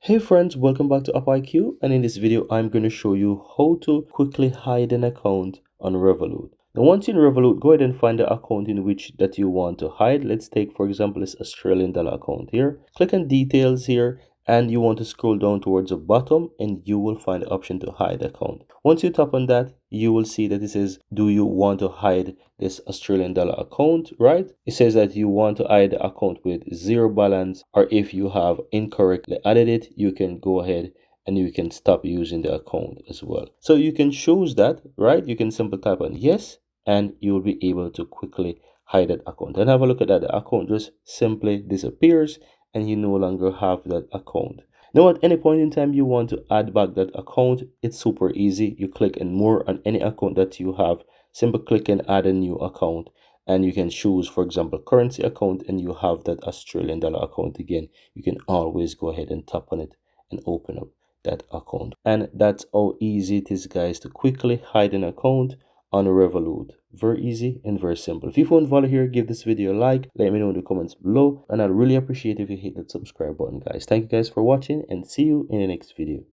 Hey friends, welcome back to UpIQ, and in this video I'm going to show you how to quickly hide an account on Revolut. Now once in Revolut, go ahead and find the account in which that you want to hide. Let's take for example this Australian dollar account here. Click on details here and you want to scroll down towards the bottom and you will find the option to hide account. Once you tap on that, you will see that it says, do you want to hide this Australian dollar account, right? It says that you want to hide the account with zero balance, or if you have incorrectly added it, you can go ahead and you can stop using the account as well. So you can choose that, right? You can simply type on yes and you will be able to quickly hide that account. And have a look at that. The account just simply disappears and you no longer have that account. Now at any point in time you want to add back that account, it's super easy. You click on more on any account that you have, simply click and add a new account, and you can choose for example currency account and you have that Australian dollar account again. You can always go ahead and tap on it and open up that account. And that's how easy it is, guys, to quickly hide an account on Revolut. Very easy and very simple. If you found value here, give this video a like, let me know in the comments below, and I'd really appreciate if you hit that subscribe button, guys. Thank you guys for watching and see you in the next video.